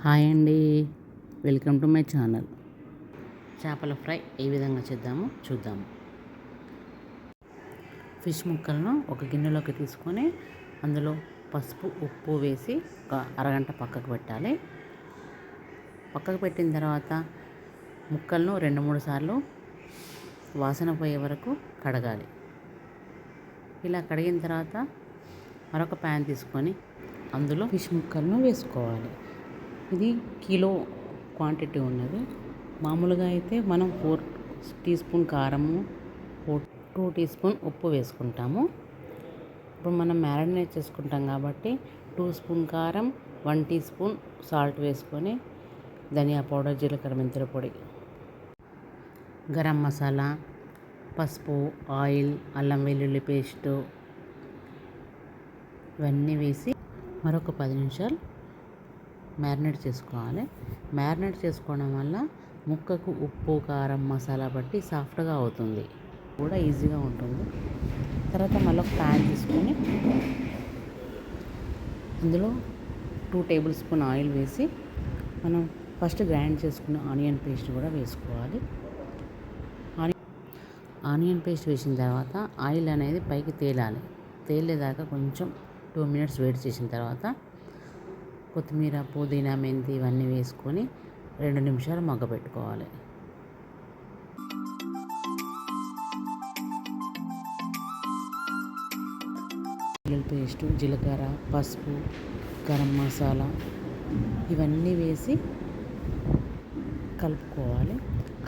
Hi అండి, welcome to my channel. చేపల fry ఏ విధంగా చేద్దామో చూద్దాము. ఫిష్ ముక్కలను ఒక గిన్నెలోకి తీసుకొని అందులో పసుపు ఉప్పు వేసి ఒక అరగంట పక్కకు పెట్టాలి. పక్కకు పెట్టిన తర్వాత ముక్కలను 2-3 సార్లు వాసన పోయే వరకు కడగాలి. ఇలా కడిగిన తర్వాత మరొక ప్యాన్ తీసుకొని అందులో ఫిష్ ముక్కలను వేసుకోవాలి. ఇది కిలో క్వాంటిటీ ఉన్నది. మామూలుగా అయితే మనం 4 టీ స్పూన్ కారము, 2 టీ స్పూన్ ఉప్పు వేసుకుంటాము. ఇప్పుడు మనం మ్యారినేట్ చేసుకుంటాం కాబట్టి 2 స్పూన్ కారం, 1 టీ స్పూన్ సాల్ట్ వేసుకొని ధనియా పౌడర్, జీలకర్ర, మెంతుల పొడి, గరం మసాలా, పసుపు, ఆయిల్, అల్లం వెల్లుల్లి పేస్టు ఇవన్నీ వేసి మరొక 10 నిమిషాలు మ్యారినేట్ చేసుకోవాలి. మ్యారినేట్ చేసుకోవడం వల్ల ముక్కకు ఉప్పు, కారం, మసాలా బట్టి సాఫ్ట్గా అవుతుంది, కూడా ఈజీగా ఉంటుంది. తర్వాత మళ్ళీ ఒక ప్యాన్ తీసుకొని అందులో 2 టేబుల్ స్పూన్ ఆయిల్ వేసి మనం ఫస్ట్ గ్రైండ్ చేసుకున్న ఆనియన్ పేస్ట్ కూడా వేసుకోవాలి. ఆనియన్ పేస్ట్ వేసిన తర్వాత ఆయిల్ అనేది పైకి తేలాలి. తేలేదాకా కొంచెం 2 మినిట్స్ వెయిట్ చేసిన తర్వాత కొత్తిమీర, పుదీనా, మెంతి ఇవన్నీ వేసుకొని 2 నిమిషాలు మగ్గపెట్టుకోవాలి. వెల్లుల్లి పేస్టు, జీలకర్ర, పసుపు, గరం మసాలా ఇవన్నీ వేసి కలుపుకోవాలి.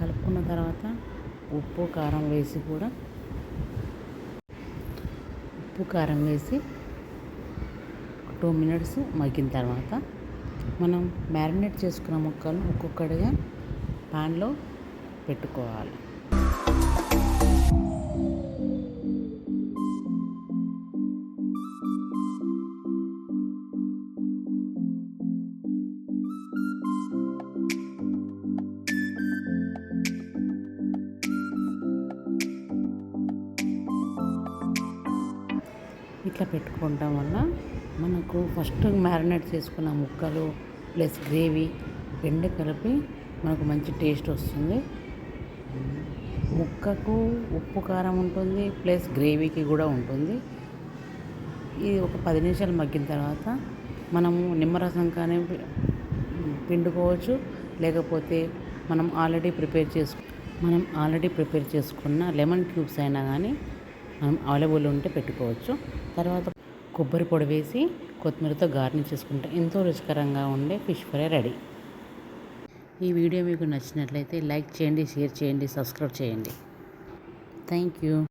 కలుపుకున్న తర్వాత ఉప్పు కారం వేసి 2 మినిట్స్ మగ్గిన తర్వాత మనం మ్యారినేట్ చేసుకున్న ముక్కలను ఒక్కొక్కటిగా ప్యాన్లో పెట్టుకోవాలి. ఇట్లా పెట్టుకోవడం వల్ల మనకు ఫస్ట్ మ్యారినేట్ చేసుకున్న ముక్కలు ప్లస్ గ్రేవీ రెండు కలిపి మనకు మంచి టేస్ట్ వస్తుంది. ముక్కకు ఉప్పు కారం ఉంటుంది, ప్లస్ గ్రేవీకి కూడా ఉంటుంది. ఇది ఒక 10 నిమిషాలు మగ్గిన తర్వాత మనము నిమ్మరసం కానీ పిండుకోవచ్చు, లేకపోతే మనం ఆల్రెడీ ప్రిపేర్ చేసుకున్న లెమన్ క్యూబ్స్ అయినా కానీ మనం అవైలబుల్ ఉంటే పెట్టుకోవచ్చు. తర్వాత కొబ్బరి పొడి వేసి కొత్తిమీరతో గార్నిష్ చేసుకుంటే ఎంతో రుచికరంగా ఉండే ఫిష్ ఫ్రై రెడీ. ఈ వీడియో మీకు నచ్చినట్లయితే లైక్ చేయండి, షేర్ చేయండి, సబ్స్క్రైబ్ చేయండి. Thank you.